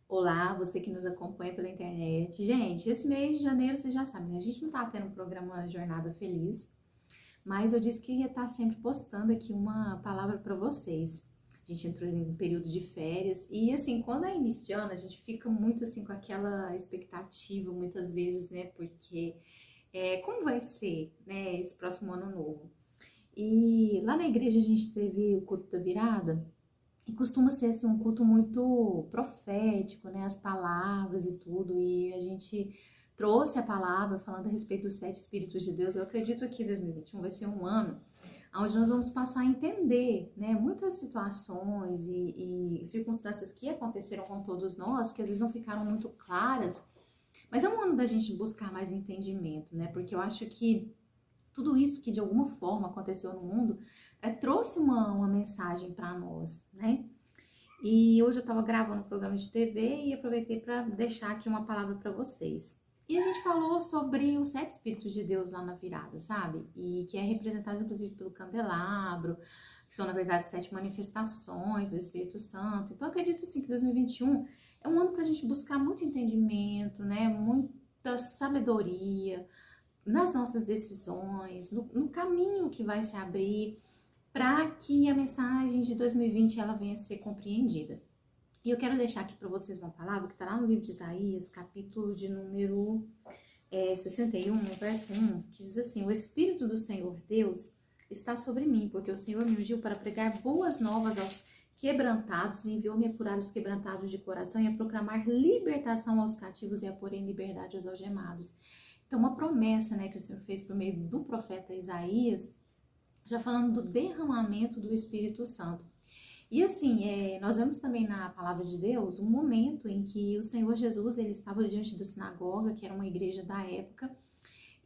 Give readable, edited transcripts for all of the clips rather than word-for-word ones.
Olá, você que nos acompanha pela internet. Gente, esse mês de janeiro, vocês já sabem, né? A gente não tá tendo um programa Jornada Feliz, mas eu disse que ia estar sempre postando aqui uma palavra para vocês. A gente entrou em um período de férias e, assim, quando é início de ano, a gente fica muito, assim, com aquela expectativa, muitas vezes, né? Porque como vai ser, né, esse próximo ano novo? E lá na igreja a gente teve o culto da virada. E costuma ser assim, um culto muito profético, né? As palavras e tudo. E a gente trouxe a palavra falando a respeito dos 7 Espíritos de Deus. Eu acredito que 2021 vai ser um ano onde nós vamos passar a entender, né? Muitas situações e circunstâncias que aconteceram com todos nós, que às vezes não ficaram muito claras. Mas é um ano da gente buscar mais entendimento, né? Porque eu acho que tudo isso que de alguma forma aconteceu no mundo trouxe uma mensagem para nós, né? E hoje eu estava gravando um programa de TV e aproveitei para deixar aqui uma palavra para vocês. E a gente falou sobre os 7 Espíritos de Deus lá na virada, sabe? E que é representado inclusive pelo candelabro, que são na verdade 7 manifestações do Espírito Santo. Então eu acredito assim que 2021 é um ano para a gente buscar muito entendimento, né? Muita sabedoria nas nossas decisões, no caminho que vai se abrir para que a mensagem de 2020 ela venha a ser compreendida. E eu quero deixar aqui para vocês uma palavra que está lá no livro de Isaías, capítulo de número 61, no verso 1, que diz assim: O Espírito do Senhor Deus está sobre mim, porque o Senhor me ungiu para pregar boas novas aos quebrantados e enviou-me a curar os quebrantados de coração e a proclamar libertação aos cativos e a pôr em liberdade os algemados. Então, uma promessa, né, que o Senhor fez por meio do profeta Isaías, já falando do derramamento do Espírito Santo. E assim, nós vemos também na palavra de Deus um momento em que o Senhor Jesus ele estava diante da sinagoga, que era uma igreja da época,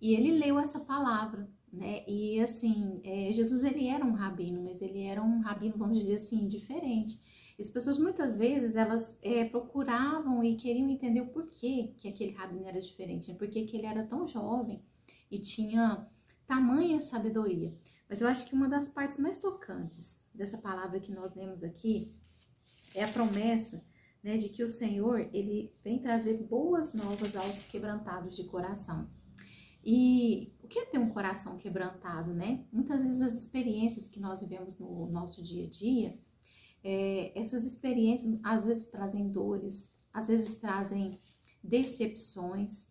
e ele leu essa palavra, né? E assim, Jesus ele era um rabino, mas ele era um rabino, vamos dizer assim, diferente. E as pessoas muitas vezes elas procuravam e queriam entender o porquê que aquele rabino era diferente, né? Por que ele era tão jovem e tinha tamanha sabedoria. Mas eu acho que uma das partes mais tocantes dessa palavra que nós lemos aqui é a promessa, né, de que o Senhor ele vem trazer boas novas aos quebrantados de coração. E o que é ter um coração quebrantado, né? Muitas vezes as experiências que nós vivemos no nosso dia a dia, essas experiências às vezes trazem dores, às vezes trazem decepções,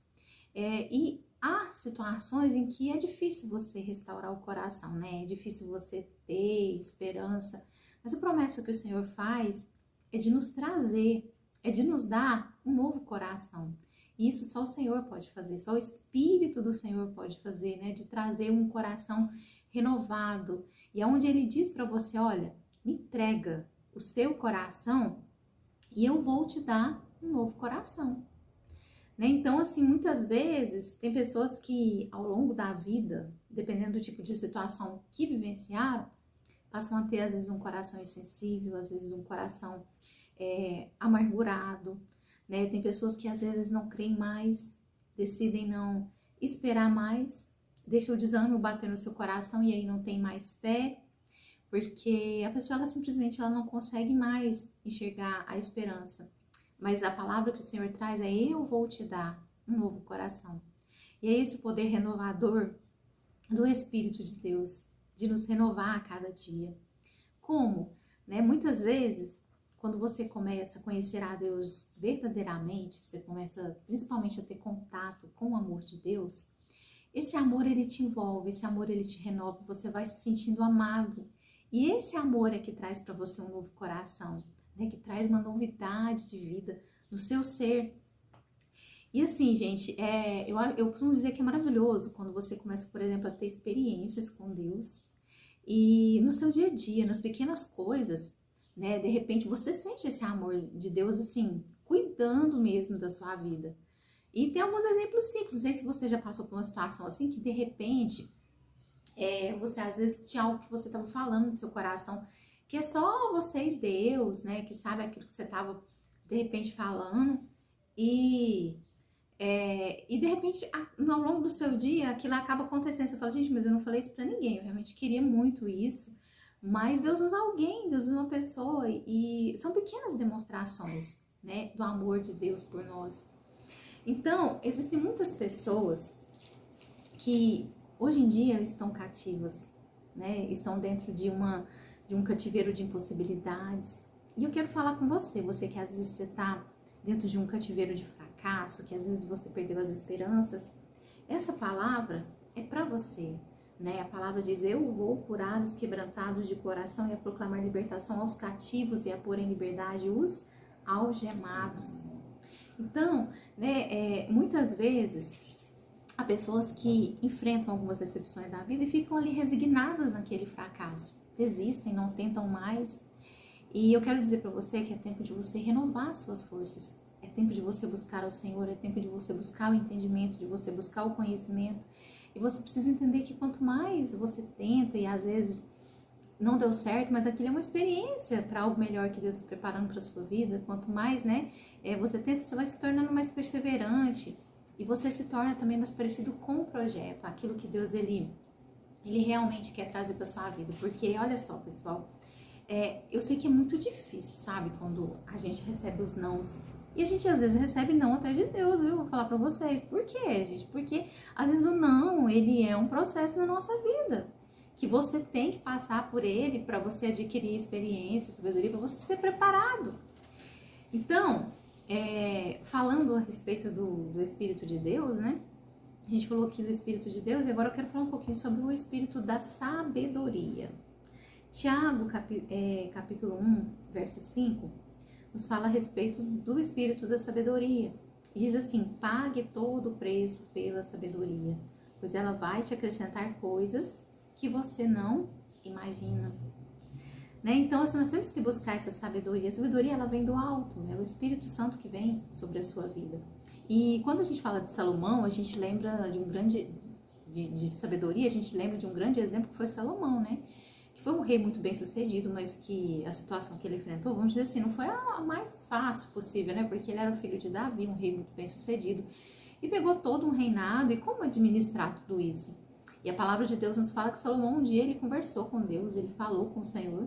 e há situações em que é difícil você restaurar o coração, né? É difícil você ter esperança, mas a promessa que o Senhor faz é de nos trazer, é de nos dar um novo coração. E isso só o Senhor pode fazer, só o Espírito do Senhor pode fazer, né? De trazer um coração renovado. E é onde Ele diz para você, olha, me entrega o seu coração e eu vou te dar um novo coração. Né? Então, assim, muitas vezes tem pessoas que ao longo da vida, dependendo do tipo de situação que vivenciaram, passam a ter às vezes um coração insensível, às vezes um coração amargurado, né? Tem pessoas que às vezes não creem mais, decidem não esperar mais, deixa o desânimo bater no seu coração e aí não tem mais fé, porque a pessoa ela simplesmente ela não consegue mais enxergar a esperança. Mas a palavra que o Senhor traz é: eu vou te dar um novo coração. E é esse o poder renovador do Espírito de Deus, de nos renovar a cada dia. Como? Né? Muitas vezes, quando você começa a conhecer a Deus verdadeiramente, você começa principalmente a ter contato com o amor de Deus, esse amor ele te envolve, esse amor ele te renova, você vai se sentindo amado. E esse amor é que traz para você um novo coração, né, que traz uma novidade de vida no seu ser. E assim, gente, eu costumo dizer que é maravilhoso quando você começa, por exemplo, a ter experiências com Deus e no seu dia a dia, nas pequenas coisas, né, de repente você sente esse amor de Deus, assim, cuidando mesmo da sua vida. E tem alguns exemplos simples, não sei se você já passou por uma situação assim, que de repente, você às vezes tinha algo que você estava falando no seu coração, que é só você e Deus, né, que sabe aquilo que você estava, de repente, falando, e de repente, ao longo do seu dia, aquilo acaba acontecendo, você fala, gente, mas eu não falei isso pra ninguém, eu realmente queria muito isso, mas Deus usa alguém, Deus usa uma pessoa, e são pequenas demonstrações, né, do amor de Deus por nós. Então, existem muitas pessoas que hoje em dia estão cativas, né, estão dentro de um cativeiro de impossibilidades. E eu quero falar com você que às vezes você está dentro de um cativeiro de fracasso, que às vezes você perdeu as esperanças. Essa palavra é para você, né? A palavra diz: eu vou curar os quebrantados de coração e a proclamar libertação aos cativos e a pôr em liberdade os algemados. Então, né, muitas vezes há pessoas que enfrentam algumas decepções da vida e ficam ali resignadas naquele fracasso, desistem, não tentam mais. E eu quero dizer para você que é tempo de você renovar suas forças, é tempo de você buscar o Senhor, é tempo de você buscar o entendimento, de você buscar o conhecimento. E você precisa entender que quanto mais você tenta e às vezes não deu certo, mas aquilo é uma experiência para algo melhor que Deus está preparando para a sua vida. Quanto mais, né, você tenta, você vai se tornando mais perseverante e você se torna também mais parecido com o projeto, aquilo que Deus ele realmente quer trazer para sua vida. Porque olha só, pessoal, eu sei que é muito difícil, sabe, quando a gente recebe os nãos. E a gente às vezes recebe não até de Deus, viu? Vou falar pra vocês. Por quê, gente? Porque às vezes o não, ele é um processo na nossa vida. Que você tem que passar por ele para você adquirir experiência, sabedoria, para você ser preparado. Então, falando a respeito do Espírito de Deus, né? A gente falou aqui do Espírito de Deus e agora eu quero falar um pouquinho sobre o Espírito da sabedoria. Tiago, capítulo 1, verso 5, nos fala a respeito do Espírito da sabedoria. Diz assim: pague todo o preço pela sabedoria, pois ela vai te acrescentar coisas que você não imagina. Né? Então, assim, nós temos que buscar essa sabedoria. A sabedoria, ela vem do alto, é o Espírito Santo que vem sobre a sua vida. E quando a gente fala de Salomão, a gente lembra de um grande, de sabedoria, a gente lembra de um grande exemplo que foi Salomão, né? Que foi um rei muito bem sucedido, mas que a situação que ele enfrentou, vamos dizer assim, não foi a mais fácil possível, né? Porque ele era o filho de Davi, um rei muito bem sucedido, e pegou todo um reinado, e como administrar tudo isso? E a palavra de Deus nos fala que Salomão um dia ele conversou com Deus, ele falou com o Senhor,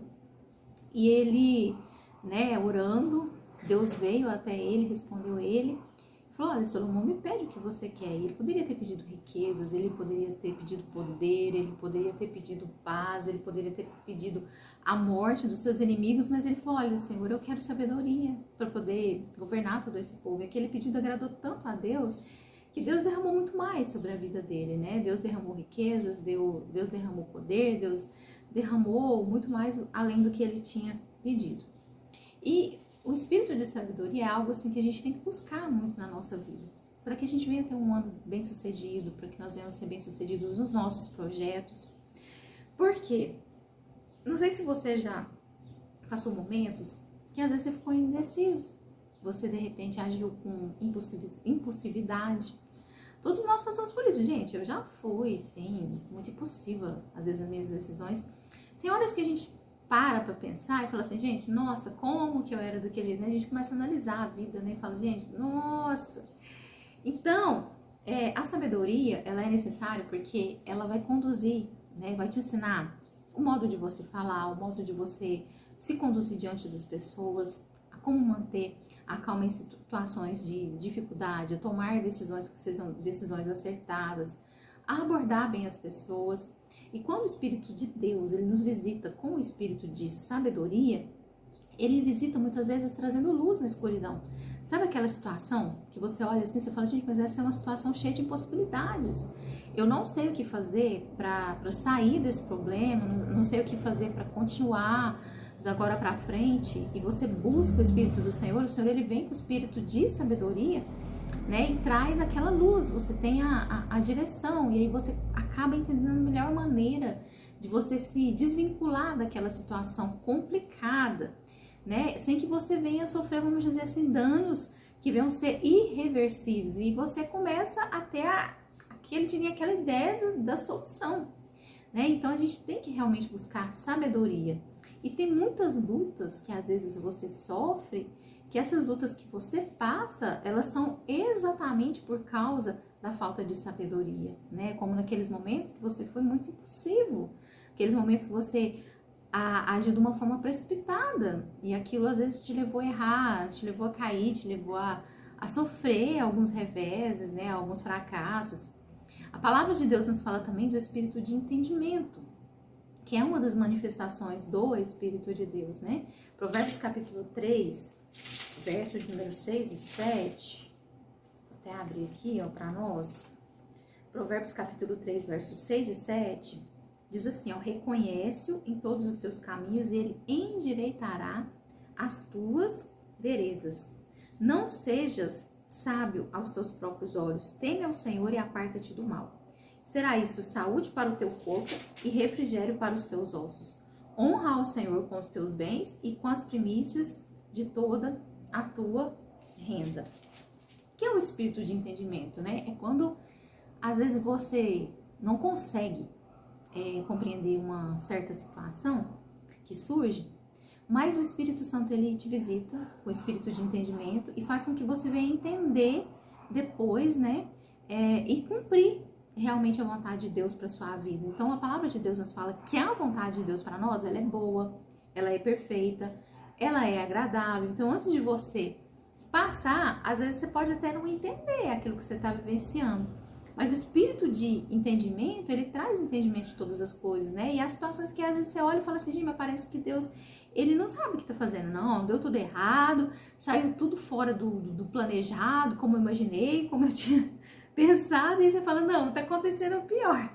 e ele, né, orando, Deus veio até ele, respondeu ele, falou: olha, Salomão, me pede o que você quer. Ele poderia ter pedido riquezas, ele poderia ter pedido poder, ele poderia ter pedido paz, ele poderia ter pedido a morte dos seus inimigos, mas ele falou: olha, Senhor, eu quero sabedoria para poder governar todo esse povo. E aquele pedido agradou tanto a Deus, que Deus derramou muito mais sobre a vida dele, né? Deus derramou riquezas, Deus derramou poder, Deus derramou muito mais além do que ele tinha pedido. E o espírito de sabedoria é algo assim que a gente tem que buscar muito na nossa vida, para que a gente venha ter um ano bem sucedido, para que nós venhamos ser bem sucedidos nos nossos projetos. Por quê? Não sei se você já passou momentos que às vezes você ficou indeciso, você de repente agiu com impulsividade. Todos nós passamos por isso, gente. Eu já fui, sim, muito impulsiva, às vezes, as minhas decisões. Tem horas que a gente para pensar e fala assim: gente, nossa, como que eu era daquele jeito, né? A gente começa a analisar a vida, né? E fala: gente, nossa. Então, a sabedoria, ela é necessária porque ela vai conduzir, né? Vai te ensinar o modo de você falar, o modo de você se conduzir diante das pessoas, a como manter a calma em situações de dificuldade, a tomar decisões que sejam decisões acertadas, a abordar bem as pessoas. E quando o Espírito de Deus ele nos visita com o Espírito de sabedoria, ele visita muitas vezes trazendo luz na escuridão. Sabe aquela situação que você olha assim e fala: gente, mas essa é uma situação cheia de impossibilidades. Eu não sei o que fazer para sair desse problema, não sei o que fazer para continuar da agora para frente. E você busca o Espírito do Senhor, o Senhor ele vem com o Espírito de sabedoria, né, e traz aquela luz, você tem a direção, e aí você acaba entendendo a melhor maneira de você se desvincular daquela situação complicada, né, sem que você venha sofrer, vamos dizer assim, danos que venham ser irreversíveis, e você começa a ter aquela ideia da solução, né? Então a gente tem que realmente buscar sabedoria, e tem muitas lutas que às vezes você sofre, que essas lutas que você passa, elas são exatamente por causa da falta de sabedoria, né? Como naqueles momentos que você foi muito impulsivo, aqueles momentos que você agiu de uma forma precipitada, e aquilo às vezes te levou a errar, te levou a cair, te levou a sofrer alguns reveses, né, alguns fracassos. A palavra de Deus nos fala também do espírito de entendimento, que é uma das manifestações do Espírito de Deus, né? Provérbios capítulo 3, versos número 6 e 7, vou até abrir aqui, ó, para nós. Provérbios capítulo 3, versos 6 e 7, diz assim, ó, reconhece-o em todos os teus caminhos e ele endireitará as tuas veredas. Não sejas sábio aos teus próprios olhos, teme ao Senhor e aparta-te do mal. Será isto saúde para o teu corpo e refrigério para os teus ossos. Honra ao Senhor com os teus bens e com as primícias de toda a tua renda. O que é o espírito de entendimento, né? É quando, às vezes, você não consegue compreender uma certa situação que surge, mas o Espírito Santo, ele te visita, o espírito de entendimento, e faz com que você venha entender depois, né? E cumprir realmente a vontade de Deus para sua vida. Então, a palavra de Deus nos fala que a vontade de Deus para nós, ela é boa, ela é perfeita, ela é agradável. Então, antes de você passar, às vezes você pode até não entender aquilo que você está vivenciando. Mas o espírito de entendimento, ele traz o entendimento de todas as coisas, né? E as situações que às vezes você olha e fala assim, gente, mas parece que Deus, ele não sabe o que está fazendo. Não, deu tudo errado, saiu tudo fora do planejado, como eu imaginei, como eu tinha pensado, e você fala, não, tá acontecendo o pior.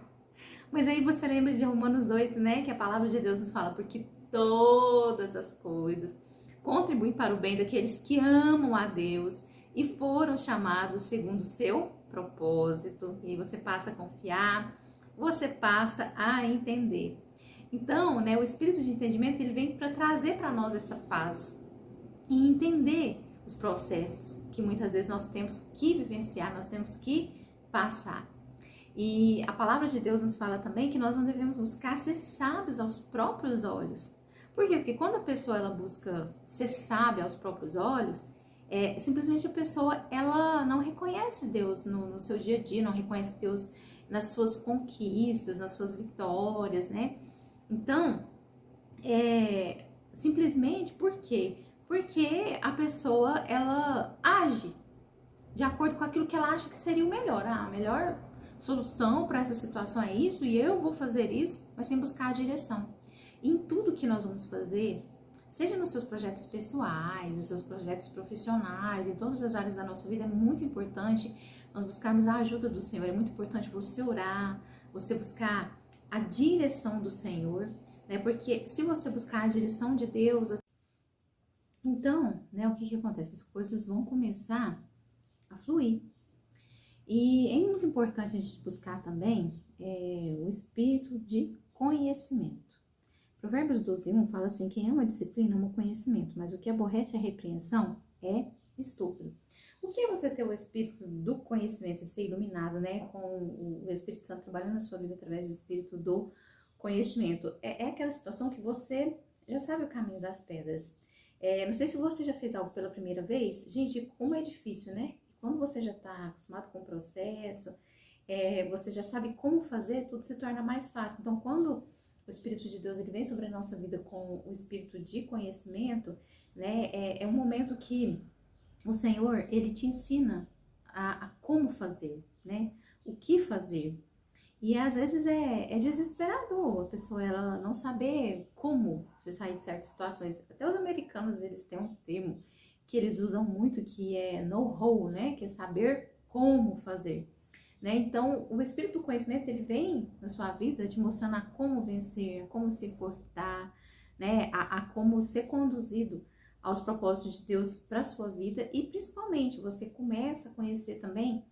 Mas aí você lembra de Romanos 8, né, que a palavra de Deus nos fala, porque todas as coisas contribuem para o bem daqueles que amam a Deus e foram chamados segundo o seu propósito. E aí você passa a confiar, você passa a entender. Então, né, o espírito de entendimento, ele vem para trazer para nós essa paz e entender os processos que muitas vezes nós temos que vivenciar, nós temos que passar. E a palavra de Deus nos fala também que nós não devemos buscar ser sábios aos próprios olhos. Por quê? Porque quando a pessoa ela busca ser sábia aos próprios olhos, simplesmente a pessoa ela não reconhece Deus no seu dia a dia, não reconhece Deus nas suas conquistas, nas suas vitórias, né? Então, simplesmente por quê? Porque a pessoa, ela age de acordo com aquilo que ela acha que seria o melhor. A melhor solução para essa situação é isso e eu vou fazer isso, mas sem buscar a direção. E em tudo que nós vamos fazer, seja nos seus projetos pessoais, nos seus projetos profissionais, em todas as áreas da nossa vida, é muito importante nós buscarmos a ajuda do Senhor. É muito importante você orar, você buscar a direção do Senhor, né? Porque se você buscar a direção de Deus, então, né, o que acontece? As coisas vão começar a fluir. E é muito importante a gente buscar também o espírito de conhecimento. Provérbios 12:1 fala assim, quem ama a disciplina ama o conhecimento, mas o que aborrece a repreensão é estúpido. O que é você ter o espírito do conhecimento e ser iluminado, né, com o Espírito Santo trabalhando na sua vida através do espírito do conhecimento? É aquela situação que você já sabe o caminho das pedras. Não sei se você já fez algo pela primeira vez. Gente, como é difícil, né? Quando você já está acostumado com o processo, você já sabe como fazer, tudo se torna mais fácil. Então, quando o Espírito de Deus ele vem sobre a nossa vida com o espírito de conhecimento, né? É um momento que o Senhor, ele te ensina a como fazer, né? O que fazer. E às vezes é desesperador a pessoa ela não saber como você sair de certas situações. Até os americanos, eles têm um termo que eles usam muito, que é know-how, né? Que é saber como fazer, né? Então, o espírito do conhecimento, ele vem na sua vida te mostrando a como vencer, a como se portar, né? A como ser conduzido aos propósitos de Deus para a sua vida. E principalmente, você começa a conhecer também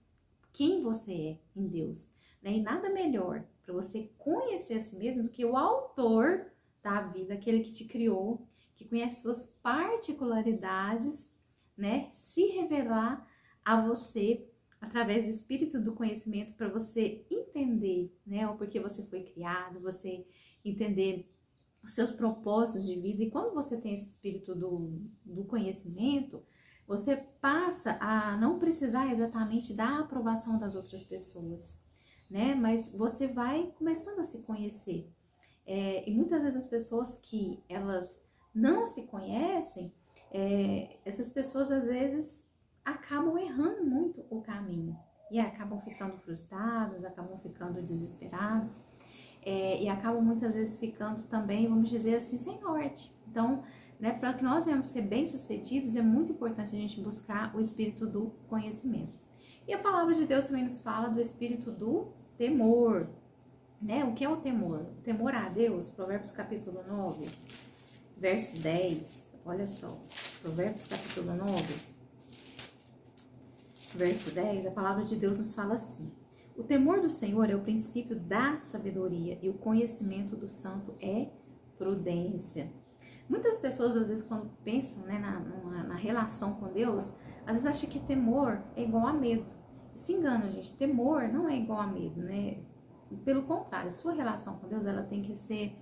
quem você é em Deus, né? E nada melhor para você conhecer a si mesmo do que o autor da vida, aquele que te criou, que conhece suas particularidades, né? Se revelar a você através do espírito do conhecimento para você entender, né? O porquê você foi criado, você entender os seus propósitos de vida. E quando você tem esse espírito do conhecimento, você passa a não precisar exatamente da aprovação das outras pessoas, né? Mas você vai começando a se conhecer. E muitas vezes as pessoas que elas não se conhecem, essas pessoas às vezes acabam errando muito o caminho e acabam ficando frustradas, acabam ficando desesperadas e acabam muitas vezes ficando também, vamos dizer assim, sem norte. Então, né, para que nós venhamos ser bem-sucedidos, é muito importante a gente buscar o espírito do conhecimento. E a palavra de Deus também nos fala do espírito do temor, né? O que é o temor? O temor a Deus, Provérbios capítulo 9, verso 10, olha só, Provérbios capítulo 9, verso 10, a palavra de Deus nos fala assim: o temor do Senhor é o princípio da sabedoria e o conhecimento do santo é prudência. Muitas pessoas, às vezes, quando pensam, né, na relação com Deus, às vezes acham que temor é igual a medo. Se engana, gente, temor não é igual a medo, né? Pelo contrário, sua relação com Deus, ela tem que ser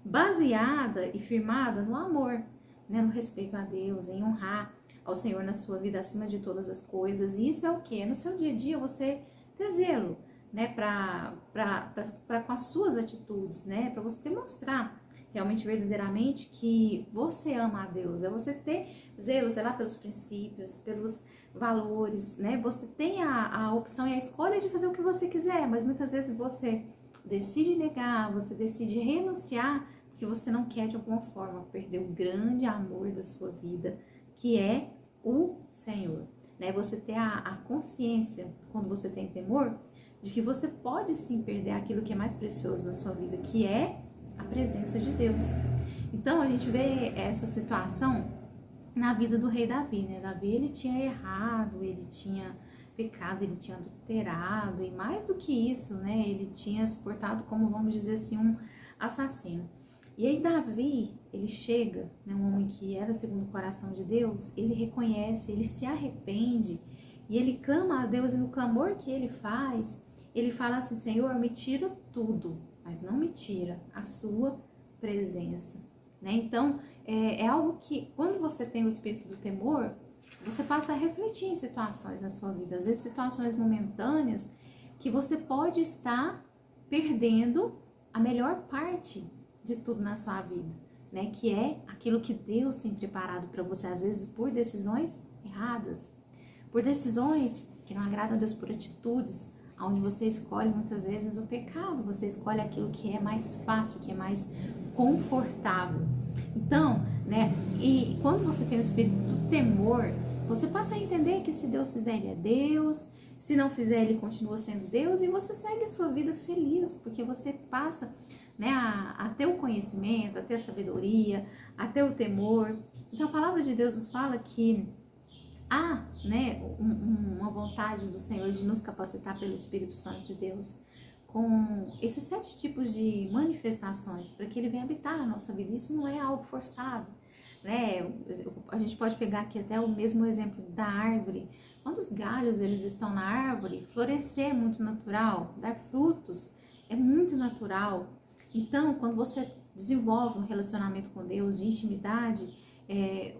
baseada e firmada no amor, né, no respeito a Deus, em honrar ao Senhor na sua vida acima de todas as coisas. E isso é o quê? No seu dia a dia você ter zelo, né, com as suas atitudes, né, para você demonstrar realmente, verdadeiramente, que você ama a Deus, é você ter zelo, sei lá, pelos princípios, pelos valores, né, você tem a opção e a escolha de fazer o que você quiser, mas muitas vezes você decide negar, você decide renunciar, porque você não quer de alguma forma perder o grande amor da sua vida, que é o Senhor, né, você ter a consciência, quando você tem temor, de que você pode sim perder aquilo que é mais precioso na sua vida, que é a presença de Deus. Então a gente vê essa situação na vida do rei Davi, né? Davi, ele tinha errado, ele tinha pecado, ele tinha adulterado e mais do que isso, né? Ele tinha se portado como, vamos dizer assim, um assassino. E aí Davi, ele chega, né, um homem que era segundo o coração de Deus, ele reconhece, ele se arrepende e ele clama a Deus, e no clamor que ele faz, ele fala assim: Senhor, me tira tudo, mas não me tira a sua presença, né? Então, é algo que, quando você tem o espírito do temor, você passa a refletir em situações na sua vida, às vezes situações momentâneas, que você pode estar perdendo a melhor parte de tudo na sua vida, né? Que é aquilo que Deus tem preparado para você, às vezes por decisões erradas, por decisões que não agradam a Deus, por atitudes onde você escolhe muitas vezes o pecado, você escolhe aquilo que é mais fácil, que é mais confortável. Então, né, e quando você tem o espírito do temor, você passa a entender que se Deus fizer, ele é Deus, se não fizer, ele continua sendo Deus, e você segue a sua vida feliz, porque você passa, né, a ter o conhecimento, a ter a sabedoria, a ter o temor. Então a palavra de Deus nos fala que há, né, uma vontade do Senhor de nos capacitar pelo Espírito Santo de Deus com esses 7 tipos de manifestações para que ele venha habitar na nossa vida. Isso não é algo forçado, né? A gente pode pegar aqui até o mesmo exemplo da árvore. Quando os galhos eles estão na árvore, florescer é muito natural, dar frutos é muito natural. Então, quando você desenvolve um relacionamento com Deus de intimidade,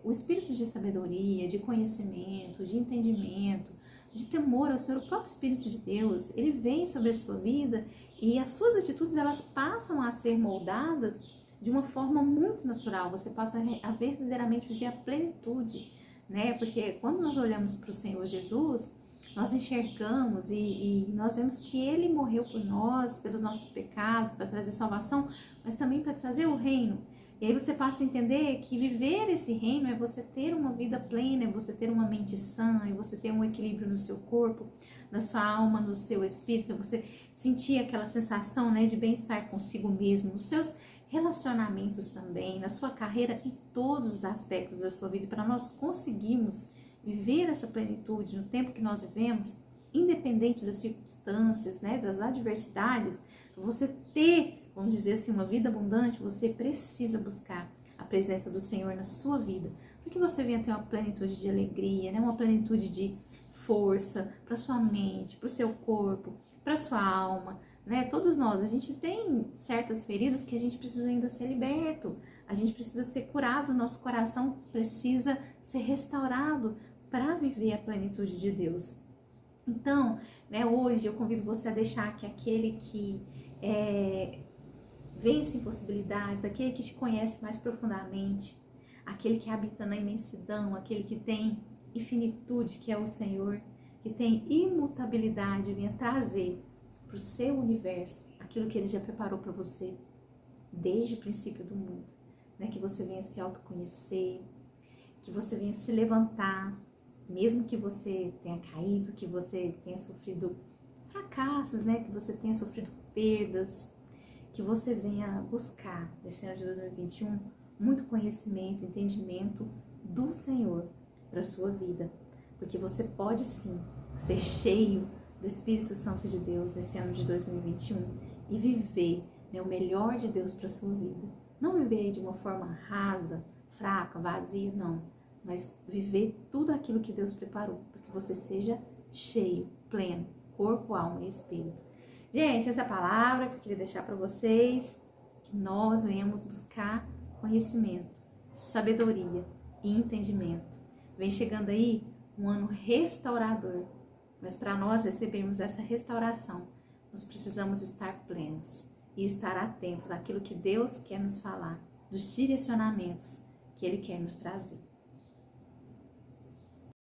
o espírito de sabedoria, de conhecimento, de entendimento, de temor ao Senhor, o próprio Espírito de Deus, ele vem sobre a sua vida e as suas atitudes, elas passam a ser moldadas de uma forma muito natural. Você passa a verdadeiramente viver a plenitude, né? Porque quando nós olhamos para o Senhor Jesus, nós enxergamos e nós vemos que ele morreu por nós, pelos nossos pecados, para trazer salvação, mas também para trazer o reino. E aí você passa a entender que viver esse reino é você ter uma vida plena, é você ter uma mente sã, é você ter um equilíbrio no seu corpo, na sua alma, no seu espírito, é você sentir aquela sensação, né, de bem-estar consigo mesmo, nos seus relacionamentos também, na sua carreira, em todos os aspectos da sua vida, para nós conseguirmos viver essa plenitude no tempo que nós vivemos, independente das circunstâncias, né, das adversidades, você ter, vamos dizer assim, uma vida abundante, você precisa buscar a presença do Senhor na sua vida, para que você venha ter uma plenitude de alegria, né? Uma plenitude de força para sua mente, para o seu corpo, para sua alma, né? Todos nós, a gente tem certas feridas que a gente precisa ainda ser liberto, a gente precisa ser curado, nosso coração precisa ser restaurado para viver a plenitude de Deus. Então, né, hoje eu convido você a deixar que aquele que vence impossibilidades, aquele que te conhece mais profundamente, aquele que habita na imensidão, aquele que tem infinitude, que é o Senhor, que tem imutabilidade, venha trazer para o seu universo aquilo que Ele já preparou para você desde o princípio do mundo, né? Que você venha se autoconhecer, que você venha se levantar, mesmo que você tenha caído, que você tenha sofrido fracassos, né? Que você tenha sofrido perdas, que você venha buscar nesse ano de 2021 muito conhecimento, entendimento do Senhor para a sua vida, porque você pode sim ser cheio do Espírito Santo de Deus nesse ano de 2021 e viver, né, o melhor de Deus para a sua vida. Não viver de uma forma rasa, fraca, vazia, não, mas viver tudo aquilo que Deus preparou, para que você seja cheio, pleno, corpo, alma e espírito. Gente, essa é a palavra que eu queria deixar para vocês, que nós venhamos buscar conhecimento, sabedoria e entendimento. Vem chegando aí um ano restaurador, mas para nós recebermos essa restauração, nós precisamos estar plenos e estar atentos àquilo que Deus quer nos falar, dos direcionamentos que Ele quer nos trazer.